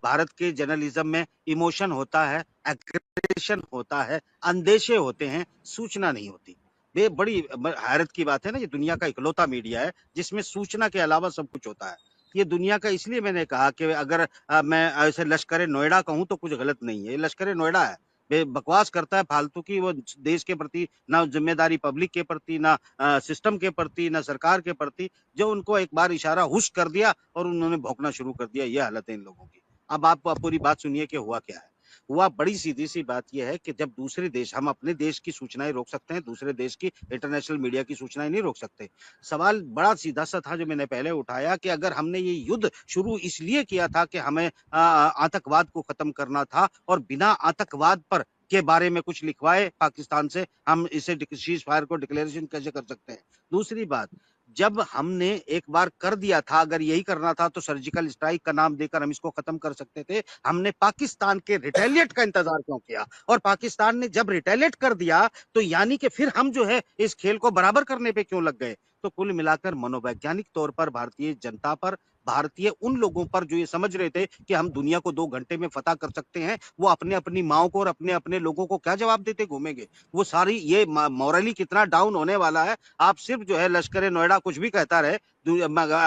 भारत के जर्नलिज्म में इमोशन होता है, एग्रेशन होता है, अंदेशे होते हैं, सूचना नहीं होती। ये बड़ी हैरत की बात है ना, ये दुनिया का इकलौता मीडिया है जिसमें सूचना के अलावा सब कुछ होता है। ये दुनिया का, इसलिए मैंने कहा कि अगर मैं ऐसे लश्कर नोएडा कहूँ तो कुछ गलत नहीं है, ये लश्कर नोएडा है। बकवास करता है फालतू की, वो देश के प्रति ना जिम्मेदारी, पब्लिक के प्रति ना सिस्टम के प्रति ना सरकार के प्रति। जो उनको एक बार इशारा हुश कर दिया और उन्होंने भौंकना शुरू कर दिया, ये हालत है इन लोगों की। अब आप पूरी बात सुनिए कि हुआ क्या है। हुआ बड़ी सीधी सी बात यह है कि जब दूसरे देश, हम अपने देश की सूचनाएं रोक सकते हैं, दूसरे देश की इंटरनेशनल मीडिया की सूचनाएं नहीं रोक सकते। सवाल बड़ा सीधा सा था जो मैंने पहले उठाया कि अगर हमने ये युद्ध शुरू इसलिए किया था कि हमें आतंकवाद को खत्म करना था और बिना आतंकवाद पर के बारे में कुछ लिखवाए पाकिस्तान से, हम इसे सीज फायर को डिक्लेरेशन कैसे कर सकते हैं। दूसरी बात, जब हमने एक बार कर दिया था, अगर यही करना था तो सर्जिकल स्ट्राइक का नाम देकर हम इसको खत्म कर सकते थे। हमने पाकिस्तान के रिटेलिएट का इंतजार क्यों किया? और पाकिस्तान ने जब रिटेलिएट कर दिया तो यानी कि फिर हम जो है इस खेल को बराबर करने पे क्यों लग गए? तो कुल मिलाकर मनोवैज्ञानिक तौर पर भारतीय जनता पर, भारतीय उन लोगों पर जो ये समझ रहे थे कि हम दुनिया को 2 घंटे में फतह कर सकते हैं, वो अपने अपनी माओ को और अपने अपने लोगों को क्या जवाब देते घूमेंगे? वो सारी ये मॉरली कितना डाउन होने वाला है। आप सिर्फ जो है लश्कर नोएडा कुछ भी कहता रहे,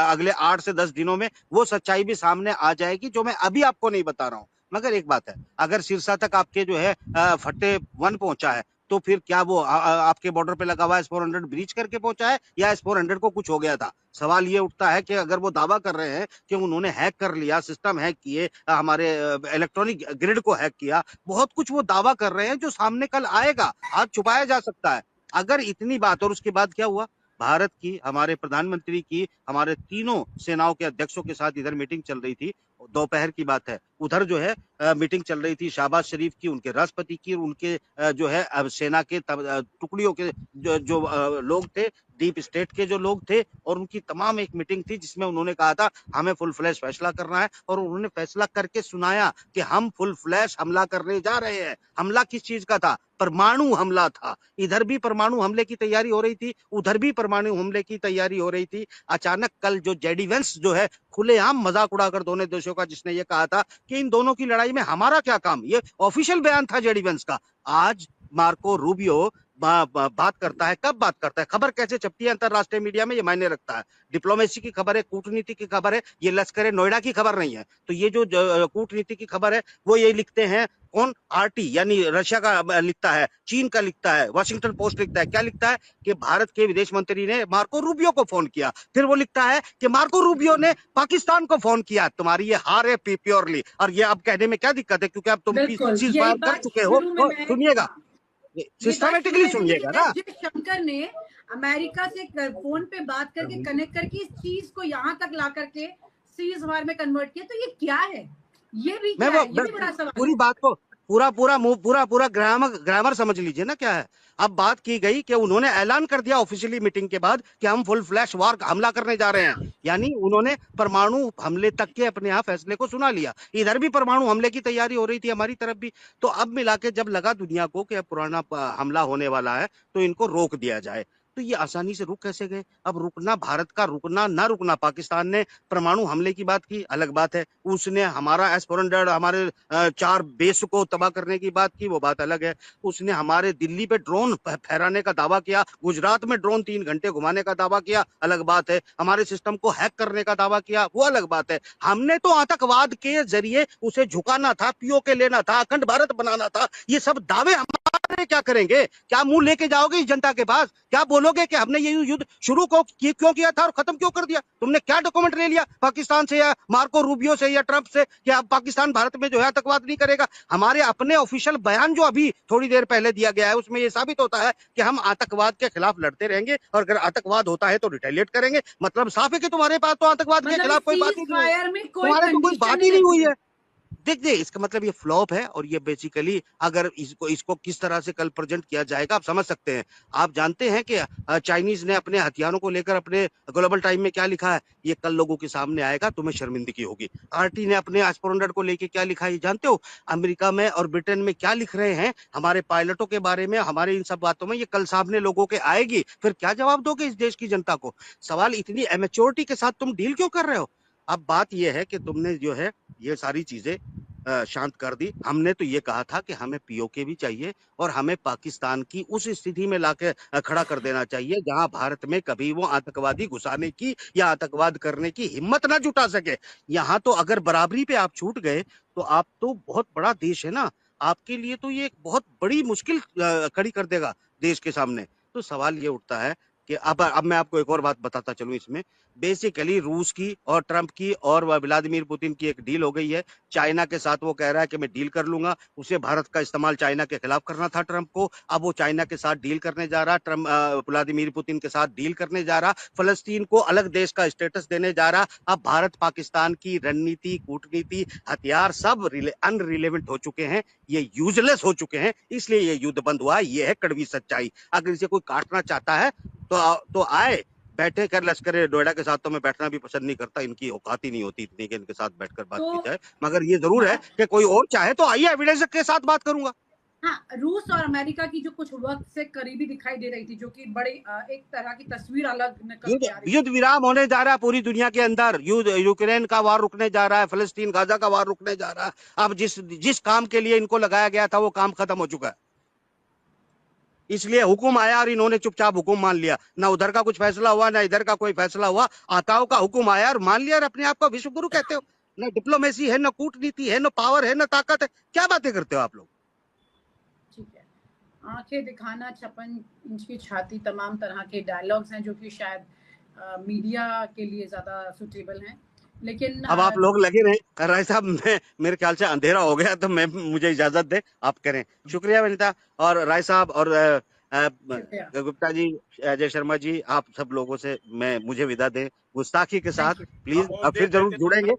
अगले 8 से 10 दिनों में वो सच्चाई भी सामने आ जाएगी जो मैं अभी आपको नहीं बता रहा हूँ। मगर एक बात है, अगर सिरसा तक आपके जो है फट्टे 1 पहुंचा है, तो फिर क्या वो आपके बॉर्डर पे लगा हुआ S-400 ब्रीच करके पहुंचा है या S-400 को कुछ हो गया था? सवाल ये उठता है कि अगर वो दावा कर रहे हैं कि उन्होंने हैक कर लिया, सिस्टम हैक किए, हमारे इलेक्ट्रॉनिक ग्रिड को हैक किया, बहुत कुछ वो दावा कर रहे हैं जो सामने कल आएगा, आज छुपाया जा सकता है। अगर इतनी बात, और उसके बाद क्या हुआ? भारत की, हमारे प्रधानमंत्री की, हमारे तीनों सेनाओं के अध्यक्षों के साथ इधर मीटिंग चल रही थी, दोपहर की बात है। उधर जो है मीटिंग चल रही थी शहबाज शरीफ की, उनके राष्ट्रपति की, उनके जो है सेना के टुकड़ियों के जो लोग थे, डीप स्टेट के जो लोग थे, और उनकी तमाम एक मीटिंग थी जिसमें उन्होंने कहा था हमें फुल फ्लैश फैसला करना है, और उन्होंने फैसला करके सुनाया कि हम फुल फ्लैश हमला करने जा रहे हैं। हमला किस चीज का था? परमाणु हमला था। इधर भी परमाणु हमले की तैयारी हो रही थी, उधर भी परमाणु हमले की तैयारी हो रही थी। अचानक कल जो जेडी वेंस जो है खुलेआम मजाक उड़ाकर दोनों देशों का, जिसने ये कहा था कि इन दोनों की लड़ाई में हमारा क्या काम, ये ऑफिशियल बयान था जेडी वेंस का। आज मार्को रूबियो बात करता है। कब बात करता है? खबर कैसे छपती है अंतरराष्ट्रीय मीडिया में, ये मायने रखता है। डिप्लोमेसी की खबर है, कूटनीति की खबर है, ये लश्कर नोएडा की खबर नहीं है। तो ये जो कूटनीति की खबर है वो ये लिखते हैं कौन? आरटी, यानी रशिया का लिखता है, चीन का लिखता है, वॉशिंगटन पोस्ट लिखता है। क्या लिखता है? कि भारत के विदेश मंत्री ने मार्को रूबियो को फोन किया। फिर वो लिखता है कि मार्को रूबियो ने पाकिस्तान को फोन किया। तुम्हारी ये हार है प्योरली। और ये अब कहने में क्या दिक्कत है, क्योंकि अब तुम सीज फायर कर चुके हो। सुनिएगा, सिस्टमेटिकली सुनिएगा ना। शंकर ने अमेरिका से फोन पे बात करके कनेक्ट करके इस चीज को यहाँ तक ला करके सीज फायर में कन्वर्ट किया, तो ये क्या है? ये भी क्या है? ये भी बड़ा सवाल। पूरी बात को पूरा ग्रामर समझ लीजिए ना क्या है। अब बात की गई कि उन्होंने ऐलान कर दिया ऑफिशियली मीटिंग के बाद कि हम फुल फ्लैश वार हमला करने जा रहे हैं, यानी उन्होंने परमाणु हमले तक के अपने यहाँ फैसले को सुना लिया। इधर भी परमाणु हमले की तैयारी हो रही थी हमारी तरफ भी। तो अब मिला के जब लगा दुनिया को कि पुराना हमला होने वाला है तो इनको रोक दिया जाए, तो ये आसानी से रुक कैसे गए? अब रुकना, भारत का रुकना ना रुकना, पाकिस्तान ने परमाणु हमले की बात की, अलग बात है। उसने हमारा S-400, हमारे 4 बेस को तबाह करने की बात की, वो बात अलग है। उसने हमारे दिल्ली पे ड्रोन फहराने का दावा किया, गुजरात में ड्रोन 3 घंटे घुमाने का दावा किया, अलग बात है। हमारे सिस्टम को हैक करने का दावा किया, वो अलग बात है। हमने तो आतंकवाद के जरिए उसे झुकाना था, पीओके लेना था, अखंड भारत बनाना था। ये सब दावे हमारे क्या करेंगे? क्या मुंह लेके जाओगे इस जनता के पास? क्या बोलोगे कि हमने ये युद्ध शुरू क्यों किया था और खत्म क्यों कर दिया? तुमने क्या डॉक्यूमेंट ले लिया पाकिस्तान से या मार्को रूबियो से या ट्रंप से कि अब पाकिस्तान भारत में जो है आतंकवाद नहीं करेगा? हमारे अपने ऑफिशियल बयान जो अभी थोड़ी देर पहले दिया गया है उसमें ये साबित होता है कि हम आतंकवाद के खिलाफ लड़ते रहेंगे और अगर आतंकवाद होता है तो रिटेलिएट करेंगे। मतलब साफ है कि तुम्हारे पास तो आतंकवाद के खिलाफ कोई बात ही नहीं है, तुम्हारे तो कोई बात ही नहीं हुई है। देखिए, इसका मतलब ये फ्लॉप है, और ये बेसिकली अगर इसको किस तरह से कल प्रेजेंट किया जाएगा आप समझ सकते हैं। आप जानते हैं कि चाइनीज ने अपने हथियारों को लेकर अपने ग्लोबल टाइम में क्या लिखा है? ये कल लोगों के सामने आएगा, तुम्हें शर्मिंदगी होगी। आरटी ने अपने S-400 को लेकर क्या लिखा है ये जानते हो? अमेरिका में और ब्रिटेन में क्या लिख रहे हैं हमारे पायलटों के बारे में, हमारे इन सब बातों में, ये कल सामने लोगों के आएगी। फिर क्या जवाब दोगे इस देश की जनता को? सवाल, इतनी एमेच्योरिटी के साथ तुम डील क्यों कर रहे हो? अब बात यह है कि तुमने जो है ये सारी चीजें शांत कर दी। हमने तो ये कहा था कि हमें पीओके भी चाहिए और हमें पाकिस्तान की उस स्थिति में लाके खड़ा कर देना चाहिए जहां भारत में कभी वो आतंकवादी घुसाने की या आतंकवाद करने की हिम्मत ना जुटा सके। यहाँ तो अगर बराबरी पे आप छूट गए तो आप तो बहुत बड़ा देश है ना, आपके लिए तो ये एक बहुत बड़ी मुश्किल खड़ी कर देगा देश के सामने। तो सवाल ये उठता है कि अब मैं आपको एक और बात बताता चलूं इसमें। बेसिकली रूस की और ट्रंप की और व्लादिमीर पुतिन की एक डील हो गई है। चाइना के साथ वो कह रहा है कि मैं डील कर लूंगा। उसे भारत का इस्तेमाल चाइना के खिलाफ करना था ट्रंप को, अब वो चाइना के साथ डील करने जा रहा। ट्रंप व्लादिमीर पुतिन के साथ डील करने जा रहा, फलस्तीन को अलग देश का स्टेटस देने जा रहा। अब भारत पाकिस्तान की रणनीति, कूटनीति, हथियार सब अनरिलेवेंट हो चुके हैं, ये यूजलेस हो चुके हैं, इसलिए ये युद्ध बंद हुआ। ये है कड़वी सच्चाई। अगर इसे कोई काटना चाहता है तो आए, बैठे कर। लश्कर नोएडा के साथ तो मैं बैठना भी पसंद नहीं करता, इनकी औकात ही नहीं होती इतनी कि इनके साथ बैठकर बात की जाए। मगर ये जरूर है कि कोई और चाहे तो आइए, एविडेंस के साथ बात करूंगा। हाँ, रूस और अमेरिका की जो कुछ वक्त से करीबी दिखाई दे रही थी, जो कि बड़ी एक तरह की तस्वीर अलग निकल के आ रही थी। युद्ध विराम होने जा रहा है पूरी दुनिया के अंदर। युद्ध, यूक्रेन का वार रुकने जा रहा है, फलस्तीन गाजा का वार रुकने जा रहा है। अब जिस काम के लिए इनको लगाया गया था वो काम खत्म हो चुका है। इसलिए हुक्म आया और इन्होंने चुपचाप हुक्म मान लिया। ना उधर का कुछ फैसला हुआ, ना इधर का कोई फैसला हुआ। आताओं का हुक्म आया और मान लिया और अपने आप को विश्व गुरु कहते हो। ना डिप्लोमेसी है, ना कूटनीति है, ना पावर है, ना ताकत है। क्या बातें करते हो आप लोग? ठीक है, आंखें दिखाना, 56 इंच की छाती, तमाम तरह के डायलॉग्स हैं जो कि शायद मीडिया के लिए ज्यादा सुटेबल हैं। लेकिन अब आप लोग लगे रहे। राय साहब, मेरे ख्याल से अंधेरा हो गया, तो मुझे इजाजत दे, आप करें। शुक्रिया वनिता और राय साहब और गुप्ता जी, अजय शर्मा जी, आप सब लोगों से मुझे विदा दें गुस्ताखी के साथ। प्लीज फिर जरूर जुड़ेंगे।